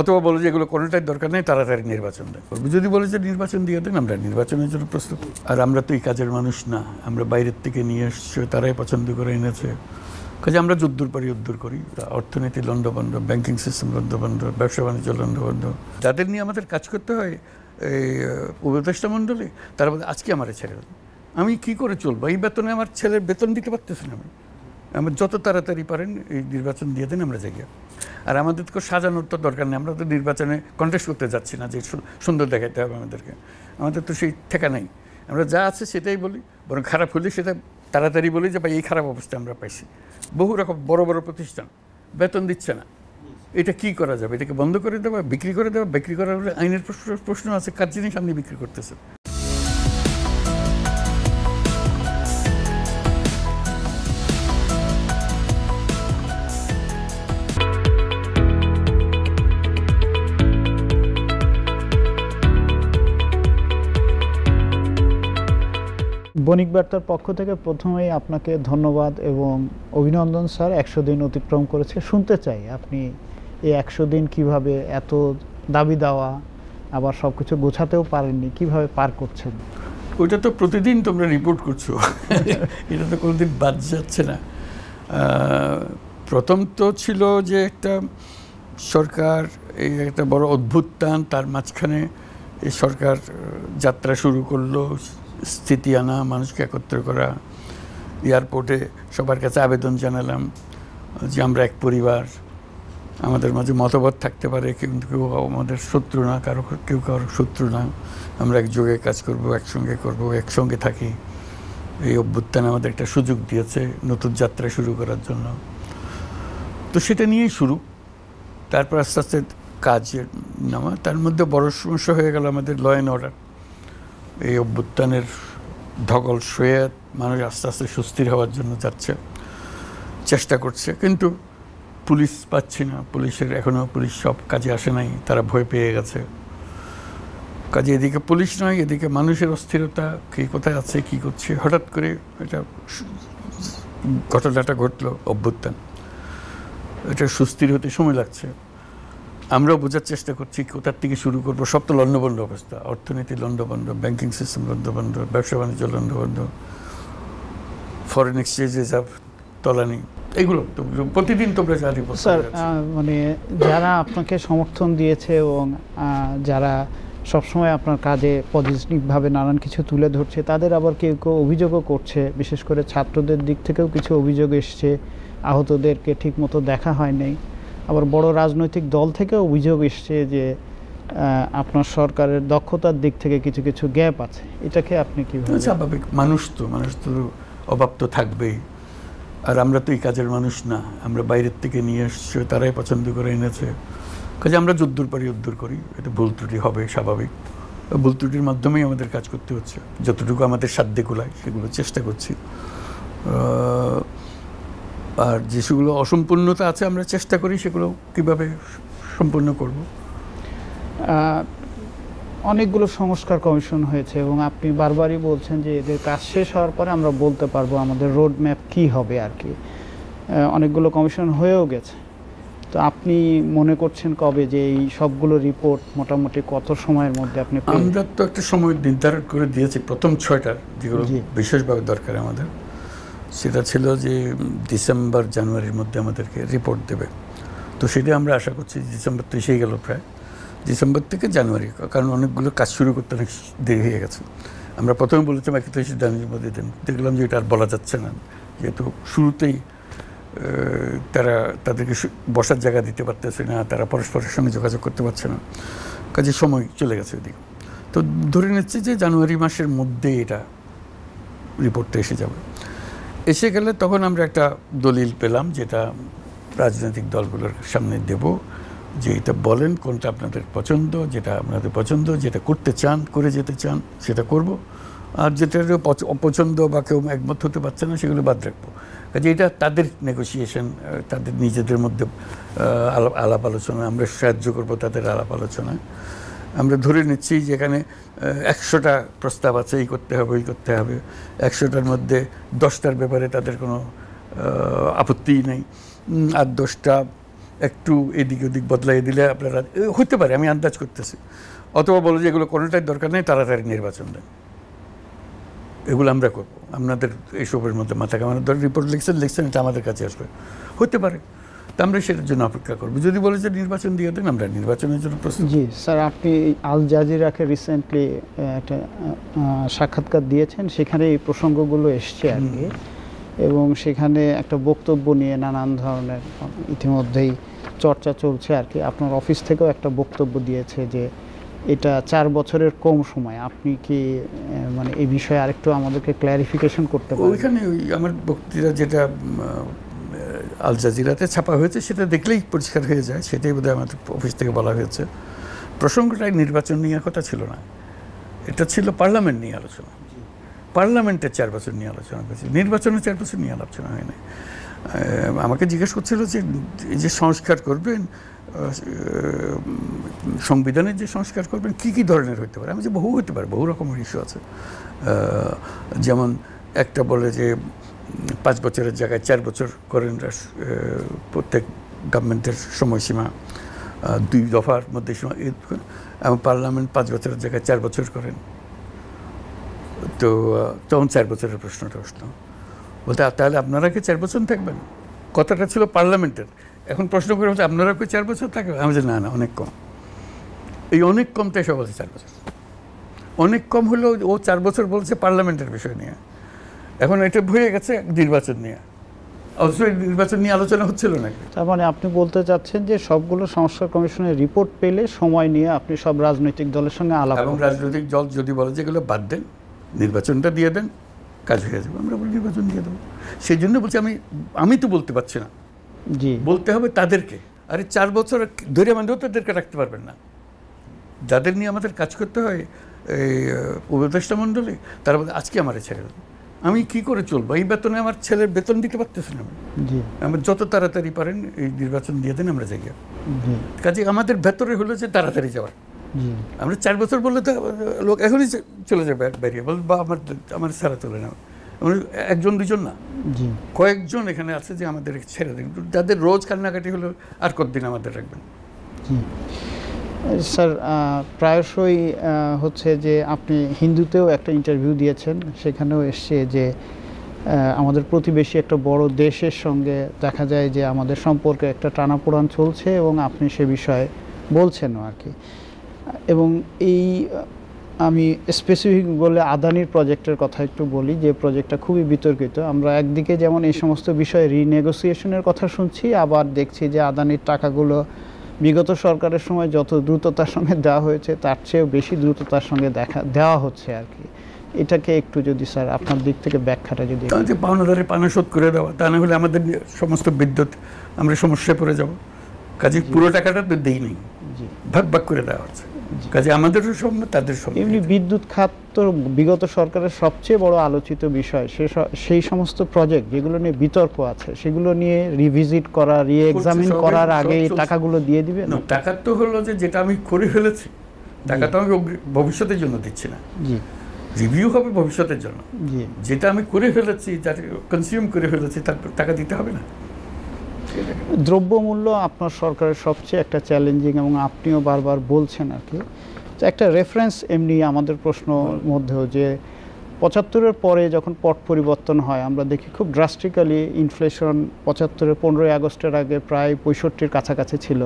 অথবা বলে যে এগুলো কোনোটাই দরকার নেই, তাড়াতাড়ি নির্বাচন দেয় করবে। যদি বলে যে নির্বাচন দিয়ে দেন, আমরা নির্বাচনের জন্য প্রস্তুত। আর আমরা তো এই কাজের মানুষ না, আমরা বাইরের থেকে নিয়ে এসছি, তারাই পছন্দ করে এনেছে। কাজে আমরা যদ্দূর পারি উদ্দূর করি। অর্থনীতি লণ্ডভণ্ড, ব্যাংকিং সিস্টেম লণ্ডভণ্ড, ব্যবসা বাণিজ্য লণ্ডভণ্ড। যাদের নিয়ে আমাদের কাজ করতে হয় এই উপদেষ্টা মণ্ডলী, তারা বলে আজকে আমার ছেড়ে দেন, আমি কি করে চলবো? এই বেতনে আমার ছেলের বেতন দিতে পারতেছি না। আমার যত তাড়াতাড়ি পারেন এই নির্বাচন দিয়ে দেন, আমরা যাই। আর আমাদের তো সাজানোর তো দরকার নেই, আমরা তো নির্বাচনে কন্টেস্ট করতে যাচ্ছি না যে সুন্দর দেখাইতে হবে আমাদেরকে। আমাদের তো সেই ঠেকা নেই, আমরা যা আছে সেটাই বলি। বরং খারাপ হলে সেটা তাড়াতাড়ি বলি যে ভাই এই খারাপ অবস্থা আমরা পাইছি। বহু রকম বড় বড় প্রতিষ্ঠান বেতন দিচ্ছে না, এটা কি করা যাবে? এটাকে বন্ধ করে দেওয়া, বিক্রি করে দেওয়া? বিক্রি করার আইনের প্রশ্ন আছে, কার জিনিস আপনি বিক্রি করতেছে। বণিক বার্তার পক্ষ থেকে প্রথমেই আপনাকে ধন্যবাদ এবং অভিনন্দন স্যার। 100 দিন অতিক্রম করেছে, শুনতে চাই আপনি এই 100 দিন কিভাবে এত দাবি দেওয়া আবার সব কিছু গোছাতেও পারেননি, কিভাবে পার করছেন? ওইটা তো প্রতিদিন তোমরা রিপোর্ট করছো, এটা তো কোনোদিন বাদ যাচ্ছে না। প্রথম তো ছিল যে একটা সরকার, এই একটা বড় অভ্যুত্থান, তার মাঝখানে এই সরকার যাত্রা শুরু করলো, স্থিতি আনা, মানুষকে একত্র করা। এয়ারপোর্টে সবার কাছে আবেদন জানালাম যে আমরা এক পরিবার, আমাদের মাঝে মতভেদ থাকতে পারে, কিন্তু কেউ আমাদের শত্রু না, কেউ কারো শত্রু না, আমরা একযোগে কাজ করব, একসঙ্গে করব, একসঙ্গে থাকি। এই অভ্যুত্থান আমাদের একটা সুযোগ দিয়েছে নতুন যাত্রা শুরু করার জন্য। তো সেটা নিয়েই শুরু। তারপর আস্তে আস্তে কাজের নামা। তার মধ্যে বড় সমস্যা হয়ে গেল আমাদের ল অ্যান্ড অর্ডার। এই অভ্যুত্থানের ধকল সয়ে মানুষ আস্তে আস্তে সুস্থির হওয়ার জন্য যাচ্ছে, চেষ্টা করছে, কিন্তু পুলিশ পাচ্ছি না। পুলিশের এখনও পুলিশ সব কাজে আসে নাই, তারা ভয় পেয়ে গেছে। কাজে এদিকে পুলিশ নয়, এদিকে মানুষের অস্থিরতা, কে কোথায় আছে, কি করছে। হঠাৎ করে এটা ঘটনাটা ঘটলো, অভ্যুত্থান। এটা সুস্থির হতে সময় লাগছে। আমরাও বোঝার চেষ্টা করছি কোথার থেকে শুরু করবো। সব তো লণ্ডভণ্ড অবস্থা, অর্থনীতি লণ্ডভণ্ড, ব্যাংকিং সিস্টেম লণ্ডভণ্ড, ব্যবসা বাণিজ্য লণ্ডভণ্ড, ফরেন এক্সচেঞ্জ রিজার্ভ তলানি, এগুলো তো প্রতিদিন তোমরা জানি। স্যার, মানে যারা আপনাকে সমর্থন দিয়েছে এবং যারা সবসময় আপনার কাজে পজিটিভভাবে নানান কিছু তুলে ধরছে, তাদের আবার কেউ কেউ অভিযোগও করছে, বিশেষ করে ছাত্রদের দিক থেকেও কিছু অভিযোগ এসছে, আহতদেরকে ঠিকমতো দেখা হয় নাই। আবার বড় রাজনৈতিক দল থেকেও অভিযোগ এসছে যে আপনার সরকারের দক্ষতার দিক থেকে কিছু কিছু গ্যাপ আছে। এটাকে আপনি কীভাবে? স্বাভাবিক, মানুষ তো অভাব তো থাকবেই। আর আমরা তো এই কাজের মানুষ না, আমরা বাইরের থেকে নিয়ে এসছি, তারাই পছন্দ করে এনেছে। কাজে আমরা যদ্দূর পারি উদ্দূর করি। এটা ভুল ত্রুটি হবে, স্বাভাবিক। ভুল ত্রুটির মাধ্যমেই আমাদের কাজ করতে হচ্ছে। যতটুকু আমাদের সাধ্যে কুলায় সেগুলো চেষ্টা করছি। আর যেগুলো অসম্পূর্ণতা আছে আমরা চেষ্টা করি সেগুলো কিভাবে সম্পূর্ণ করব। অনেকগুলো সংস্কার কমিশন হয়েছে এবং আপনি বারবারই বলছেন যে এদের কাজ শেষ হওয়ার পরে আমরা বলতে পারবো আমাদের রোড ম্যাপ কী হবে আর কি। অনেকগুলো কমিশন হয়েও গেছে। তো আপনি মনে করছেন কবে যে এই সবগুলো রিপোর্ট মোটামুটি কত সময়ের মধ্যে আপনি? আমরা তো একটা সময় নির্ধারণ করে দিয়েছি প্রথম 6টার, যেগুলো বিশেষভাবে দরকার আমাদের। সেটা ছিল যে ডিসেম্বর জানুয়ারির মধ্যে আমাদেরকে রিপোর্ট দেবে। তো সেটা আমরা আশা করছি ডিসেম্বর তো এসেই গেল প্রায়, ডিসেম্বর থেকে জানুয়ারি, কারণ অনেকগুলো কাজ শুরু করতে অনেক দেরি হয়ে গেছে। আমরা প্রথমে বলেছিলাম 31 জানুয়ারির মধ্যে দেন, দেখলাম যে এটা আর বলা যাচ্ছে না, যেহেতু শুরুতেই তাদেরকে বসার জায়গা দিতে পারতেছে না, তারা পরস্পরের সঙ্গে যোগাযোগ করতে পারছে না, কাজে সময় চলে গেছে ওদিকে। তো ধরে নিচ্ছি যে জানুয়ারি মাসের মধ্যে এটা রিপোর্টটা এসে যাবে। এসে গেলে তখন আমরা একটা দলিল পেলাম, যেটা রাজনৈতিক দলগুলোর সামনে দেব, যে এটা বলেন কোনটা আপনাদের পছন্দ, যেটা আপনাদের পছন্দ, যেটা করতে চান, করে যেতে চান সেটা করব, আর যেটা অপছন্দ বা কেউ একমত হতে পারছে না সেগুলো বাদ রাখবো। কাজে এটা তাদের নেগোসিয়েশন, তাদের নিজেদের মধ্যে আলাপ আলোচনা, আমরা সাহায্য করব তাদের আলাপ আলোচনায়। আমরা ধরে নিচ্ছি যেখানে 100টা প্রস্তাব আছে, এই করতে হবে, ওই করতে হবে, 100টার মধ্যে 10টার ব্যাপারে তাদের কোনো আপত্তিই নেই, আর 10টা একটু এদিক ওদিক বদলাই দিলে আপনারা হতে পারে, আমি আন্দাজ করতেছি, অথবা বলো যে এগুলো কোনোটাই দরকার নেই, তাড়াতাড়ি নির্বাচন দেন, এগুলো আমরা করবো, আপনাদের এইসবের মধ্যে মাথা কামানোর ধরে রিপোর্ট লিখছেন এটা আমাদের কাছে আসবে, হতে পারে, তা আমরা সেটার জন্য অপেক্ষা করবো। যদি বলে যে নির্বাচন দিয়ে দেন, আমরা নির্বাচনের জন্য প্রস্তুত। জি স্যার, আপনি আল জাজিরাকে রিসেন্টলি একটা সাক্ষাৎকার দিয়েছেন, সেখানে এই প্রসঙ্গগুলো এসছে আর কি, এবং সেখানে একটা বক্তব্য নিয়ে নানান ধরনের ইতিমধ্যেই চর্চা চলছে আর কি। আপনার অফিস থেকেও একটা বক্তব্য দিয়েছে যে এটা 4 বছরের কম সময়। আপনি কি মানে এই বিষয়ে আরেকটু আমাদেরকে ক্ল্যারিফিকেশন করতে পারেন? ওইখানে ওই আমার বক্তৃতা যেটা আল জাজিরাতে ছাপা হয়েছে সেটা দেখলেই পরিষ্কার হয়ে যায়, সেটাই বোধহয় আমাদের অফিস থেকে বলা হয়েছে। প্রসঙ্গটাই নির্বাচন নিয়ে কথা ছিল না, এটা ছিল পার্লামেন্ট নিয়ে আলোচনা। পার্লামেন্টের 4 বছর নিয়ে আলোচনা করেছে, নির্বাচনের 4 বছর নিয়ে আলোচনা হয় না। আমাকে জিজ্ঞেস করছিল যে এই যে সংস্কার করবেন, সংবিধানের যে সংস্কার করবেন কী কী ধরনের হতে পারে। আমি যে বহু হতে পারে, বহু রকমের ইস্যু আছে। যেমন একটা বলে যে 5 বছরের জায়গায় 4 বছর করেন প্রত্যেক গভর্নমেন্টের সময়সীমা, 2 দফার মধ্যে সময়, এবং পার্লামেন্ট 5 বছরের জায়গায় 4 বছর করেন। তো তখন 4 বছরের প্রশ্নটা আসতো, বলতে তাহলে আপনারা কি 4 বছর থাকবেন? কথাটা ছিল পার্লামেন্টের। এখন প্রশ্ন করে বলছে আপনারা কি 4 বছর থাকবেন? আমি বলছি না না, অনেক কম। এই অনেক কমটাই সব বলছে 4 বছর। অনেক কম হলেও ও 4 বছর বলছে পার্লামেন্টের বিষয় নিয়ে। এখন এটা হয়ে গেছে নির্বাচন নিয়ে, অথচ নির্বাচন নিয়ে আলোচনা হচ্ছিল না। তার মানে আপনি বলতে চাচ্ছেন যে সবগুলো সংস্কার কমিশনের রিপোর্ট পেলে সময় নিয়ে আপনি সব রাজনৈতিক দলের সঙ্গে আলাপ, এবং রাজনৈতিক দল যদি বলে যে এগুলো বাদ দেন, নির্বাচনটা দিয়ে দেন, কাজ হয়ে যাবে, আমরা বলি নির্বাচন দিয়ে দেবো। সেই জন্য বলছি আমি তো বলতে পারছি না, জি বলতে হবে তাদেরকে। আরে 4 বছর ধরে আমাদেরও তাদেরকে রাখতে পারবেন না, যাদের নিয়ে আমাদের কাজ করতে হয় এই উপদেষ্টা মণ্ডলী, তারা বলে আজকে আমার ছেড়ে দেবে, আমি কি করে চলবো? এই বেতনে আমার ছেলের বেতন দিতে পারতেছি না। আমি যত তাড়াতাড়ি পারেন এই নির্বাচন দিয়ে দেন, আমরা যাই। কাজে আমাদের ভেতরে হলো যে তাড়াতাড়ি যাওয়ার। আমরা 4 বছর বললে তো লোক এখনই চলে যাবে বেরিয়ে, বল বা আমার ছাড়া চলে না। একজন দুজন না, কয়েকজন এখানে আছে যে আমাদের ছেড়ে দেন, যাদের রোজ কান্নাকাটি হলো আর কতদিন আমাদের রাখবেন। স্যার, প্রায়শই হচ্ছে যে আপনি হিন্দুতেও একটা ইন্টারভিউ দিয়েছেন, সেখানেও এসছে যে আমাদের প্রতিবেশী একটা বড় দেশের সঙ্গে দেখা যায় যে আমাদের সম্পর্কে একটা টানাপোড়ান চলছে, এবং আপনি সে বিষয়ে বলছেনও আর কি। এবং এই আমি স্পেসিফিক বলে আদানির প্রজেক্টের কথা একটু বলি, যে প্রজেক্টটা খুবই বিতর্কিত। আমরা একদিকে যেমন এই সমস্ত বিষয়ে রিনেগোসিয়েশনের কথা শুনছি, আবার দেখছি যে আদানির টাকাগুলো বিগত সরকারের সময় যত দ্রুততার সঙ্গে দেওয়া হয়েছে তার চেয়েও বেশি দ্রুততার সঙ্গে দেওয়া হচ্ছে আর কি। এটাকে একটু যদি স্যার আপনার দিক থেকে ব্যাখ্যাটা যদি। পাওনাদারে পানা শোধ করে দেওয়া, তা না হলে আমাদের সমস্ত বিদ্যুৎ আমরা সমস্যায় পড়ে যাব। কাজে পুরো টাকাটা তো দেই নেই, ভাগ ভাগ করে দেওয়া হচ্ছে। কাজে আমাদেরও সঙ্গে তাদের সঙ্গে। এমনি বিদ্যুৎ খাত তো বিগত সরকারের সবচেয়ে বড় আলোচিত বিষয়। সেই সমস্ত প্রজেক্ট যেগুলো নিয়ে বিতর্ক আছে সেগুলো নিয়ে রিভিজিট করা, রি-এক্সামিন করার আগে টাকাগুলো দিয়ে দিবেন। টাকা তো হলো যে যেটা আমি করে ফেলেছি, টাকা তো আমি ভবিষ্যতের জন্য দিচ্ছি না, রিভিউ হবে ভবিষ্যতের জন্য। যেটা আমি করে ফেলেছি, যাতে কনজিউম করে ফেলেছি, তারপর টাকা দিতে হবে না। দ্রব্যমূল্য আপনার সরকারের সবচেয়ে একটা চ্যালেঞ্জিং, এবং আপনিও বারবার বলছেন আর কি। একটা রেফারেন্স এমনি আমাদের প্রশ্ন মধ্যেও যে 75-এর পরে যখন পট পরিবর্তন হয় আমরা দেখি খুব ড্রাস্টিক্যালি ইনফ্লেশন 75-এর 15ই আগস্টের আগে প্রায় 65-র কাছাকাছি ছিল,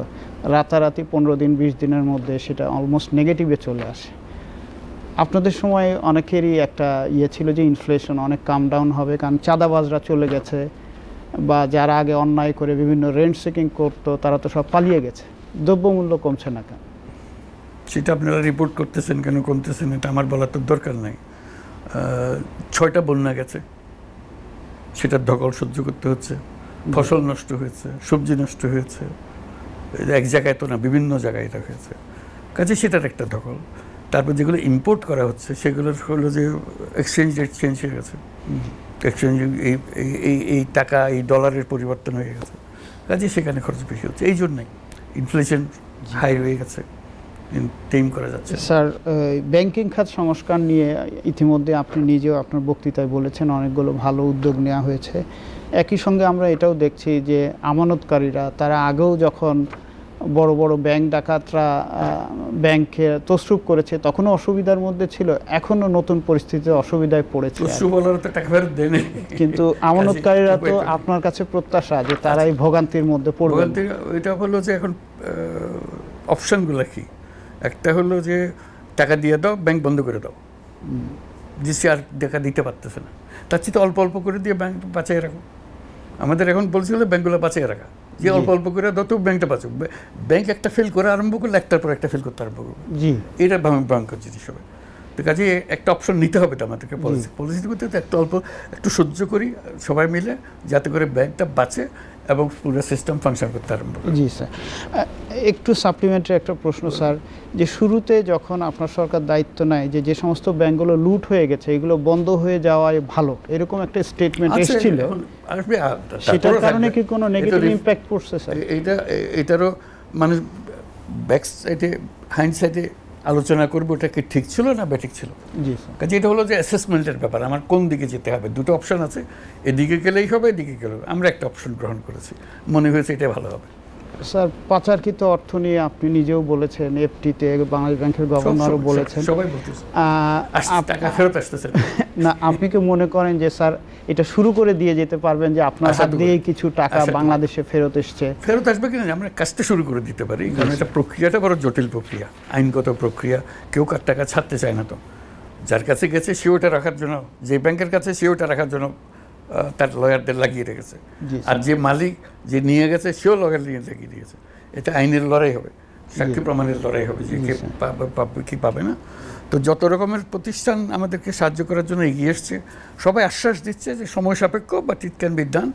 রাতারাতি 15 দিন 20 দিনের মধ্যে সেটা অলমোস্ট নেগেটিভে চলে আসে। আপনাদের সময় অনেকেরই একটা ছিল যে ইনফ্লেশন অনেক কাম ডাউন হবে, কারণ চাঁদাবাজরা চলে গেছে, বা যারা আগে অন্যায় করে বিভিন্ন রেন্ট সিকিং করতো তারা তো সব পালিয়ে গেছে। দ্রব্যমূল্য কমছে না কেন? সেটা আপনারা রিপোর্ট করতেছেন কেন, কমতেছেন, এটা আমার বলার তো দরকার নাই। 6টা বন্যা গেছে, সেটার ধকল সহ্য করতে হচ্ছে, ফসল নষ্ট হয়েছে, সবজি নষ্ট হয়েছে, এক জায়গায় তো না, বিভিন্ন জায়গায় এটা হয়েছে। কাজে সেটার একটা ধকল। তারপর যেগুলো ইম্পোর্ট করা হচ্ছে সেগুলোর হলো যে এক্সচেঞ্জ রেট চেঞ্জ হয়ে গেছে, এক্সচেঞ্জ এই টাকা এই ডলারের পরিবর্তন হয়ে গেছে, কাজে সেখানে খরচ বেশি হচ্ছে। এই জন্যই ইনফ্লেশন হাই হয়ে গেছে, টেম করা যাচ্ছে। স্যার, ব্যাংকিং খাত সংস্কার নিয়ে ইতিমধ্যে আপনি নিজেও আপনার বক্তৃতায় বলেছেন অনেকগুলো ভালো উদ্যোগ নেওয়া হয়েছে। একই সঙ্গে আমরা এটাও দেখছি যে আমানতকারীরা তারা আগেও যখন বড় বড় ব্যাংক ডাকাতরা ব্যাংকে তছরূপ করেছে তখনও অসুবিধার মধ্যে ছিল, এখনও নতুন পরিস্থিতিতে অসুবিধায় পড়েছে। কিন্তু আমানতকারীরা তো আপনার কাছে প্রত্যাশা যে তারাই ভোগান্তির মধ্যে পড়বে। এটা হলো যে এখন অপশনগুলো কি, একটা হলো যে টাকা দিয়ে দাও, ব্যাংক বন্ধ করে দাও, জিসি আর টাকা দিতে পারতেছে না, তার চেয়ে অল্প অল্প করে দিয়ে ব্যাংক বাঁচিয়ে রাখো। আমাদের এখন বলছিল ব্যাংকগুলো বাঁচিয়ে রাখা, যে অল্প অল্প করে দাও তো ব্যাংকটা বাঁচুক। ব্যাংক একটা ফেল করে আরম্ভ করলে একটার পর একটা ফেল করতে আরম্ভ করবে, এটা ভয়ঙ্কর জিনিস হবে। তো কাজে একটা অপশন নিতে হবে তো আমাদেরকে, পলিসি করতে একটু অল্প একটু সহ্য করি সবাই মিলে, যাতে করে ব্যাংকটা বাঁচে এবং পুরো সিস্টেম ফাংশন করতে আরম্ভ করে। জি স্যার, একটু সাপ্লিমেন্টারি একটা প্রশ্ন স্যার, যে শুরুতে যখন আপনার সরকার দায়িত্ব নেয় যে সমস্ত ব্যাংকগুলো লুট হয়ে গেছে এগুলো বন্ধ হয়ে যাওয়াই ভালো, এরকম একটা স্টেটমেন্ট এসেছিল, সেটার কারণে কি কোনো নেগেটিভ ইমপ্যাক্ট পড়ছে স্যার? এটারও মানুষ ব্যাক সাইডে হাইন্ড সাইডে আলোচনা করবো ওটা কি ঠিক ছিল না ব্যাঠিক ছিল। জি স্যার, কাজে এটা হলো যে অ্যাসেসমেন্টের ব্যাপার, আমার কোন দিকে যেতে হবে। দুটো অপশন আছে, এদিকে গেলেই হবে এদিকে গেলে হবে, আমরা একটা অপশন গ্রহণ করেছি, মনে হয়েছে এটা ভালো হবে। স্যার পাচারকৃত অর্থ নিয়ে আপনি নিজেও বলেছেন, এফটিতে বাংলাদেশ ব্যাংকের গভর্নরও বলেছেন, সবাই বলতেছে টাকা ফেরত আসতেছে না। আপনি কি মনে করেন যে স্যার এটা শুরু করে দিয়ে যেতে পারবেন যে আপনার হাত দিয়ে কিছু টাকা বাংলাদেশে ফেরত এসছে? ফেরত আসবে কিনা আমরা কাজটা শুরু করে দিতে পারি, কারণ এটা প্রক্রিয়াটা বড় জটিল প্রক্রিয়া, আইনগত প্রক্রিয়া। কেউ কার টাকা ছাড়তে চায় না, তো যার কাছে গেছে সে ওটা রাখার জন্য, যে ব্যাংকের কাছে সে ওটা রাখার জন্য তার লয়ারদের লাগিয়ে রেখেছে, আর যে মালিক যে নিয়ে গেছে সেও লয়ার নিয়ে লাগিয়ে দিয়েছে। এটা আইনের লড়াই হবে, সাক্ষী প্রমাণের লড়াই হবে, যে কে পাবে কি পাবে না। তো যত রকমের প্রতিষ্ঠান আমাদেরকে সাহায্য করার জন্য এগিয়ে এসছে, সবাই আশ্বাস দিচ্ছে যে সময় সাপেক্ষ, but it can be done,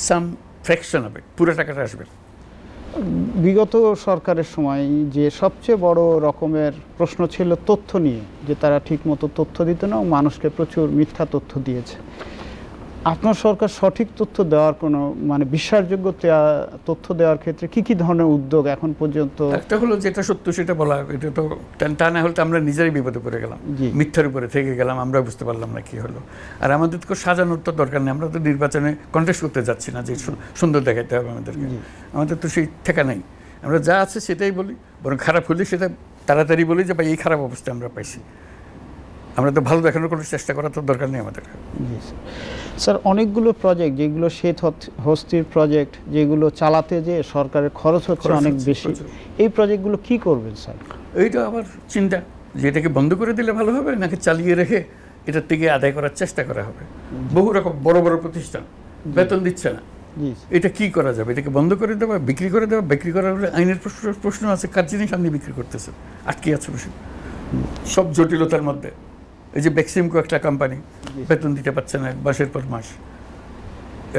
some fraction হবে, পুরো টাকাটা আসবে। বিগত সরকারের সময় যে সবচেয়ে বড় রকমের প্রশ্ন ছিল তথ্য নিয়ে, যে তারা ঠিকমতো তথ্য দিত না, মানুষকে প্রচুর মিথ্যা তথ্য দিয়েছে। আপনার সরকার সঠিক তথ্য দেওয়ার কোনো মানে বিশ্বাসযোগ্য তথ্য দেওয়ার ক্ষেত্রে কি কি ধরনের উদ্যোগ এখন পর্যন্ত? একটা হলো যেটা সত্য সেটা বলা, এটা তো টা না হলে তো আমরা নিজেরাই বিপদে পড়ে গেলাম, মিথ্যার উপরে থেকে গেলাম, আমরা বুঝতে পারলাম না কি হলো। আর আমাদের তো সাজানোর তো দরকার নেই, আমরা তো নির্বাচনে কন্টেস্ট করতে যাচ্ছি না যে সুন্দর দেখাইতে হবে আমাদেরকে, আমাদের তো সেই ঠেকা নেই। আমরা যা আছে সেটাই বলি, বরং খারাপ হলে সেটা তাড়াতাড়ি বলি যে ভাই এই খারাপ অবস্থা আমরা পাইছি। আমরা তো ভালো দেখানোর কোনো চেষ্টা করার তো দরকার নেই আমাদের। স্যার অনেকগুলো প্রজেক্ট যেগুলো শ্বেত হস্তির প্রজেক্ট, যেগুলো চালাতে যে সরকারের খরচ হচ্ছে অনেক বেশি, এই প্রজেক্টগুলো কি করবেন স্যার? এইটা আবার চিন্তা যে এটাকে বন্ধ করে দিলে ভালো হবে নাকি চালিয়ে রেখে এটার থেকে আদায় করার চেষ্টা করা হবে। বহু রকম বড় বড় প্রতিষ্ঠান বেতন দিচ্ছে না, এটা কি করা যাবে? এটাকে বন্ধ করে দেওয়া, বিক্রি করে দেওয়া? বিক্রি করার আইনের প্রশ্ন আছে, কার জিনিস আপনি বিক্রি করতেছেন, আটকে আছে বসে সব জটিলতার মধ্যে। এই যে বেক্সিমকো একটা কোম্পানি বেতন দিতে পারছে না মাসের পর মাস,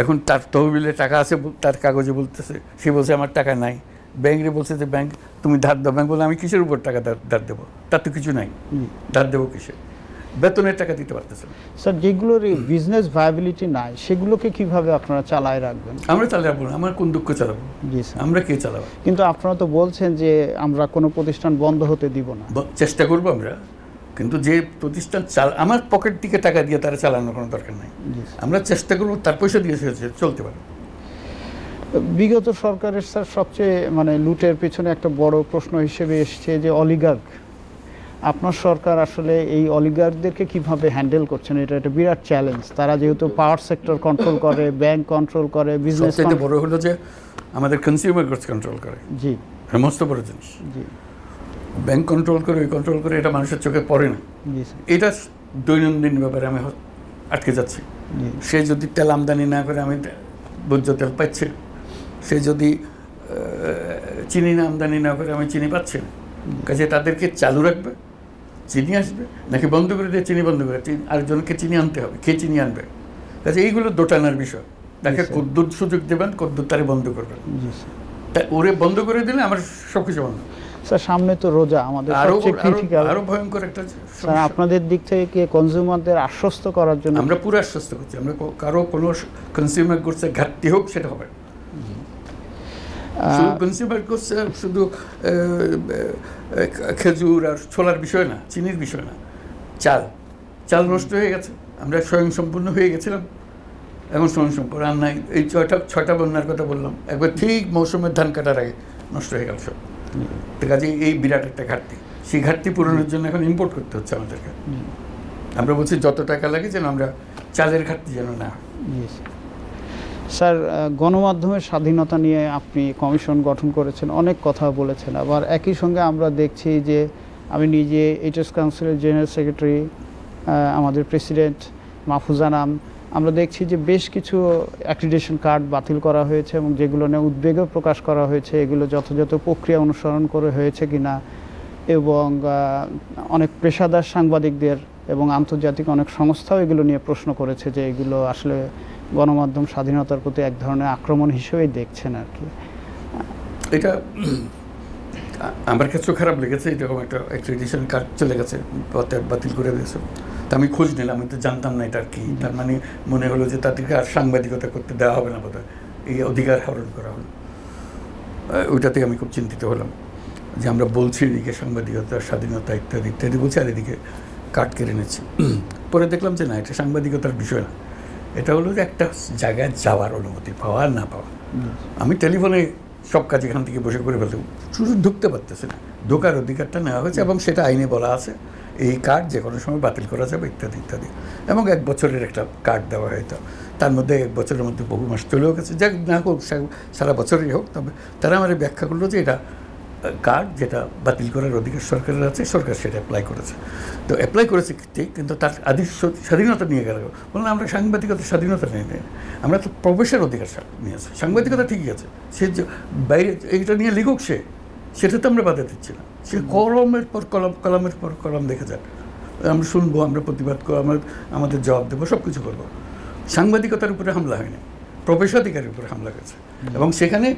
এখন তার তহবিলে টাকা আছে, তার কাগজে বলতেছে, সে বলছে আমার টাকা নাই। ব্যাংকে বলছে যে ব্যাংক তুমি ধার দাও, ব্যাংক বলে আমি কিসের উপর টাকা ধার দেবো, তার তো কিছু নাই, ধার দেবো কিসে? বেতনের টাকা দিতে পারতেছে না। স্যার যেগুলোর বিজনেস ভায়াবিলিটি নাই সেগুলোকে কিভাবে আপনারা চালায় রাখবেন? আমরা চালিয়ে রাখবো না, আমরা কোন দুঃখ চালাবো? জি স্যার, আমরা কে চালাবো? কিন্তু আপনারা তো বলছেন যে আমরা কোনো প্রতিষ্ঠান বন্ধ হতে দিব না। চেষ্টা করবো আমরা, কিন্তু যে প্রতিষ্ঠান আমার পকেট থেকে টাকা দিয়ে তারা চালানোর কোনো দরকার নাই, আমরা চেষ্টা করবো তার পয়সা দিয়ে চলতে পারে। বিগত সরকারের স্যার সবচেয়ে মানে লুটের পিছনে একটা বড় প্রশ্ন হিসেবে এসছে যে অলিগার্ক। আপনার সরকার আসলে এই অলিগার্কদেরকে কিভাবে হ্যান্ডেল করছেন? এটা একটা বিরাট চ্যালেঞ্জ। তারা যেহেতু পাওয়ার সেক্টর কন্ট্রোল করে, ব্যাংক কন্ট্রোল করে, বিজনেস, সবচেয়ে বড় হলো যে আমাদের কনজিউমার গুডস কন্ট্রোল করে। জি, মস্ত বড় জিনিস। জি, ব্যাংক কন্ট্রোল করে, এটা মানুষের চোখে পড়ে না। এটা দৈনন্দিন ব্যাপারে আমি আটকে যাচ্ছি। সে যদি তেল আমদানি না করে আমি ভোজ্য তেল পাচ্ছি, সে যদি চিনি না আমদানি না করে আমি চিনি পাচ্ছি না। কাজে তাদেরকে চালু রাখবে, চিনি আসবে, নাকি বন্ধ করে দিয়ে চিনি বন্ধ করে আরেকজনকে চিনি আনতে হবে, কে চিনি আনবে? কাজে এইগুলো দোটানার বিষয়। তাকে কদ্দুর সুযোগ দেবেন, কদ্দুর তারে বন্ধ করবেন। তা ওরে বন্ধ করে দিলে আমার সব কিছু বন্ধ। স্যার সামনে তো রোজা, আমাদের সবচেয়ে ক্রিটিক্যাল, আরো ভয়ঙ্কর একটা। স্যার আপনাদের দিক থেকে কি কনজিউমারদের আশ্বস্ত করার জন্য? আমরা পুরো আশ্বস্ত করছি, আমরা কারো কোনো কনজিউমার গুডসের ঘাটতি হোক সেটা হবে। শুধু কনজিউমার গুডস শুধু খেজুর আর ছোলার বিষয় না, চিনির বিষয় না, চাল নষ্ট হয়ে গেছে, আমরা স্বয়ংসম্পূর্ণ হয়ে গেছিলাম, এখন শুনুন পরে আর নাই। এই ছয়টা বন্যার কথা বললাম, একবার ঠিক মৌসুমের ধান কাটার আগে নষ্ট হয়ে গেল সব। তো কাজে এই বিরাট একটা ঘাটতি, সেই ঘাটতি পূরণের জন্য এখন ইম্পোর্ট করতে হচ্ছে আমাদেরকে। আমরা বলছি যত টাকা লাগে যেন আমরা চালের ঘাটতি যেন না হয়। স্যার, গণমাধ্যমের স্বাধীনতা নিয়ে আপনি কমিশন গঠন করেছেন, অনেক কথা বলেছেন। আবার একই সঙ্গে আমরা দেখছি যে আমি নিজে এইচএস কাউন্সিলের জেনারেল সেক্রেটারি, আমাদের প্রেসিডেন্ট মাহফুজা নাম, আমরা দেখছি যে বেশ কিছু অ্যাক্রিডিটেশন কার্ড বাতিল করা হয়েছে এবং যেগুলো নিয়ে উদ্বেগও প্রকাশ করা হয়েছে এগুলো যথাযথ প্রক্রিয়া অনুসরণ করে হয়েছে কিনা, এবং অনেক পেশাদার সাংবাদিকদের এবং আন্তর্জাতিক অনেক সংস্থাও এগুলো নিয়ে প্রশ্ন করেছে যে এগুলো আসলে গণমাধ্যম স্বাধীনতার প্রতি এক ধরনের আক্রমণ হিসেবেই দেখছেন আর কি। এটা আমার কাছেও খারাপ লেগেছে, এরকম একটা অ্যাক্রিডিটেশন কার্ড চলে গেছে, বাতিল করে দিয়েছে। তা আমি খোঁজ নিলাম, আমি তো জানতাম না এটা কি। তার মানে মনে হলো যে তাদেরকে আর সাংবাদিকতা করতে দেওয়া হবে না বোধহয়, এই অধিকার হরণ করা হলো। ওইটাতে আমি খুব চিন্তিত হলাম যে আমরা বলছি এদিকে সাংবাদিকতার স্বাধীনতা ইত্যাদি ইত্যাদি বলছি, আর এদিকে কাট কেড়ে নিচ্ছি। পরে দেখলাম যে না, এটা সাংবাদিকতার বিষয় না, এটা হলো যে একটা জায়গায় যাওয়ার অনুমতি পাওয়া আর না পাওয়া। আমি টেলিফোনে সব কাজ এখান থেকে বসে করে ফেলতে, শুধু ঢুকতে পারতেছে না, ঢোকার অধিকারটা নেওয়া হয়েছে এবং সেটা আইনে বলা আছে এই কার্ড যে কোনো সময় বাতিল করা যাবে ইত্যাদি ইত্যাদি। এবং 1 বছরের একটা কার্ড দেওয়া হয়তো, তার মধ্যে 1 বছরের মধ্যে বহু মাস চলেও গেছে, যাক না হোক সারা বছরই হোক। তবে তারা আমার ব্যাখ্যা করলো যে এটা কার্ড যেটা বাতিল করার অধিকার সরকারের আছে, সরকার সেটা অ্যাপ্লাই করেছে। তো অ্যাপ্লাই করেছে ঠিক, কিন্তু তার স্বাধীনতা নিয়ে গেল। বললাম আমরা সাংবাদিকতার স্বাধীনতা নিয়ে নেই, আমরা তো প্রবেশের অধিকার নিয়েছি। সাংবাদিকতা ঠিকই আছে, সে বাইরে এইটা নিয়ে লিখুক, সেটা তো আমরা বাধা দিচ্ছি না। সে কলমের পর কলম, কলমের পর কলম দেখে যাক, আমরা শুনবো, আমরা প্রতিবাদ করবো, আমাদের জবাব দেবো, সব কিছু করবো। সাংবাদিকতার উপরে হামলা হয়নি, প্রবেশাধিকারের উপরে হামলা হয়েছে। এবং সেখানে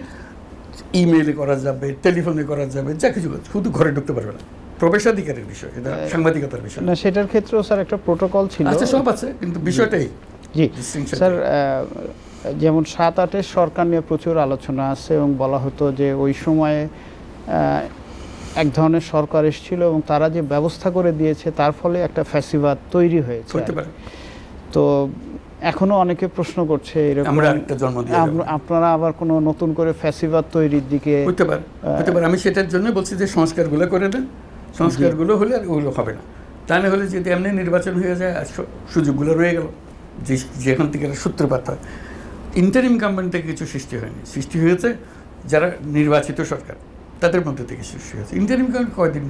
ইমেইলে করা যাবে, টেলিফোনে করা যাবে, যা কিছু, শুধু ঘরে ঢুকতে পারবে না। প্রবেশাধিকারের বিষয়, এটা সাংবাদিকতার বিষয় না। সেটার ক্ষেত্রেও স্যার একটা প্রোটোকল ছিল, আচ্ছা সব আছে, কিন্তু বিষয়টাই। জি স্যার, যেমন 7-8-এর সরকার নিয়ে প্রচুর আলোচনা আছে এবং বলা হতো যে ওই সময়ে এক ধরনের সরকার এসেছিল এবং তারা যে ব্যবস্থা করে দিয়েছে তার ফলে একটা ফ্যাসিবাদ তৈরি হয়েছে। তো এখনো অনেকে প্রশ্ন করছে এরকম আপনারা আবার কোনো নতুন করে ফ্যাসিবাদ তৈরির দিকে হতে পারে। আমি সেটার জন্য বলছি যে সংস্কারগুলো করে দেন, সংস্কারগুলো হলে আর ওগুলো হবে না। তা না হলে যদি এমনি নির্বাচন হয়ে যায় আর সুযোগগুলো রয়ে গেল, যেখান থেকে সূত্রপাত হয়। ইন্টারিম গভর্নমেন্ট থেকে কিছু সৃষ্টি হয়নি, সৃষ্টি হয়েছে যারা নির্বাচিত সরকার তাদের মধ্যে থেকে সৃষ্টি হয়েছে। ইন্টারিম গভর্নমেন্ট কয়দিন।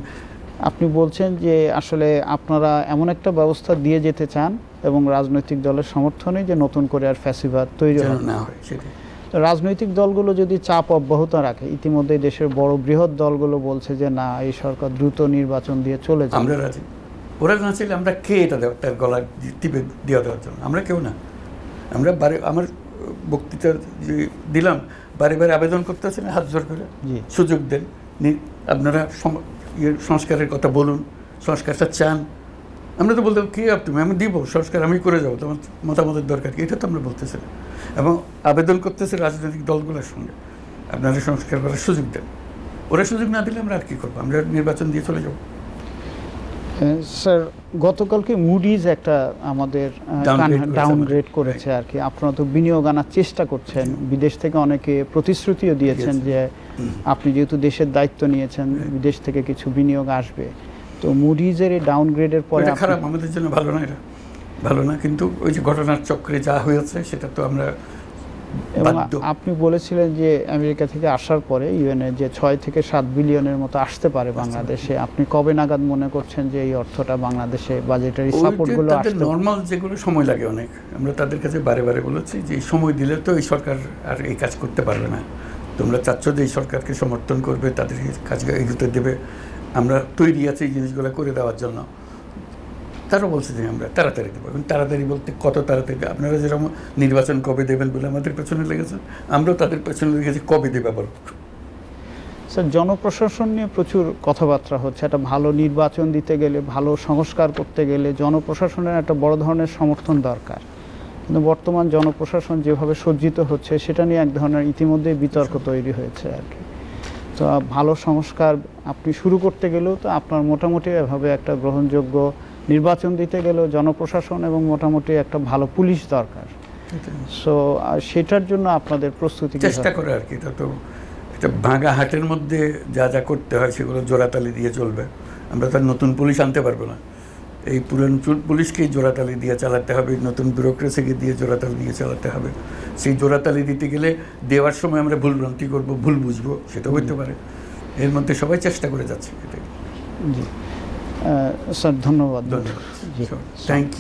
আপনি বলছেন যে আসলে আপনারা এমন একটা ব্যবস্থা দিয়ে যেতে চান এবং রাজনৈতিক দলের সমর্থনে যে নতুন করে আর ফ্যাসিবাদ তৈরি না হয় সেটাই। রাজনৈতিক দলগুলো যদি চাপ অব্যাহত রাখে, ইতিমধ্যে দেশের বড় বৃহৎ দলগুলো বলছে যে না, এই সরকার দ্রুত নির্বাচন দিয়ে চলে যায়, আমরা রাজি। ওরা না চাইলে আমরা কে এটা তার গলা টিপে দিয়ে দেওয়ার জন্য? আমরা কেউ না। আমরা আমার বক্তৃতা যে দিলাম, বারে বারে আবেদন করতেছেন হাত জোর করে, সুযোগ দেন, আপনারা সংস্কারের কথা বলুন, সংস্কারটা চান। আমরা তো বলতাম কে তুমি, আমি দিব সংস্কার, আমি করে যাবো, তোমার মতামতের দরকার কি, এটা তো আমরা বলতেছি না। এবং আবেদন করতেছে রাজনৈতিক দলগুলোর সঙ্গে, আপনারা সংস্কার করার সুযোগ দেন। ওরা সুযোগ না দিলে আমরা আর কি করবো? আমরা নির্বাচন দিয়ে চলে যাব। স্যার, গতকালকে মুডিজ একটা আমাদের ডাউনগ্রেড করেছে আর কি। আপনারা তো বিনিয়োগ আনার চেষ্টা করছেন, বিদেশ থেকে অনেকে প্রতিশ্রুতিও দিয়েছেন যে আপনি যেহেতু দেশের দায়িত্ব নিয়েছেন, বিদেশ থেকে কিছু বিনিয়োগ আসবে। তো মুডিজের এই ডাউনগ্রেডের পরে খারাপ, আমাদের জন্য ভালো না, এটা ভালো না। কিন্তু ওই যে ঘটনার চক্রে যা হয়েছে সেটা তো আমরা। এবং আপনি বলেছিলেন যে আমেরিকা থেকে আসার পরে ইউএনএ যে 6 থেকে 7 বিলিয়নের মতো আসতে পারে বাংলাদেশে, আপনি কবে নাগাদ মনে করছেন যে এই অর্থটা বাংলাদেশে বাজেটারি সাপোর্টগুলো আসবে? নর্মাল যেগুলো সময় লাগে অনেক, আমরা তাদের কাছে বারে বারে বলেছি যে এই সময় দিলে তো এই সরকার আর এই কাজ করতে পারবে না। তোমরা চাচ্ছ যে এই সরকারকে সমর্থন করবে, তাদের কাজ এগোতে দেবে, আমরা তৈরি আছি এই জিনিসগুলো করে দেওয়ার জন্য। তারা বলছে যে আমরা তাড়াতাড়ি দেবো। এখন তাড়াতাড়ি বলতে কত তাড়াতাড়ি? আপনারা যেরকম নির্বাচন কবে দেবেন বলে আমাদের পেছনে লেগেছে, আমরাও তাদের পেছনে লেগেছি কবে দেবে বল। স্যার, জনপ্রশাসন নিয়ে প্রচুর কথাবার্তা হচ্ছে। একটা ভালো নির্বাচন দিতে গেলে, ভালো সংস্কার করতে গেলে জনপ্রশাসনের একটা বড় ধরনের সমর্থন দরকার। কিন্তু বর্তমান জনপ্রশাসন যেভাবে সজ্জিত হচ্ছে সেটা নিয়ে এক ধরনের ইতিমধ্যে বিতর্ক তৈরি হয়েছে আর কি। তো ভালো সংস্কার আপনি শুরু করতে গেলেও তো আপনার মোটামুটি এভাবে একটা গ্রহণযোগ্য নির্বাচন দিতে গেলেও জনপ্রশাসন এবং মোটামুটি একটা ভালো পুলিশ দরকার। সো সেটার জন্য আপনাদের প্রস্তুতি চেষ্টা করে আর কি। এটা তো একটা ভাঙা হাটের মধ্যে যা যা করতে হয় সেগুলো জোড়াতালি দিয়ে চলবে। আমরা তো নতুন পুলিশ আনতে পারবো না, এই পুরান পুলিশকেই জোড়াতালি দিয়ে চালাতে হবে, নতুন ব্যুরোক্রেসিকে দিয়ে জোড়াতালি দিয়ে চালাতে হবে। সেই জোড়াতালি দিতে গেলে দেওয়ার সময় আমরা ভুলভ্রান্তি করবো, ভুল বুঝবো, সেটাও হইতে পারে। এর মধ্যে সবাই চেষ্টা করে যাচ্ছে এটাই। জি স্যার, ধন্যবাদ। ধন্যবাদ, থ্যাংক ইউ।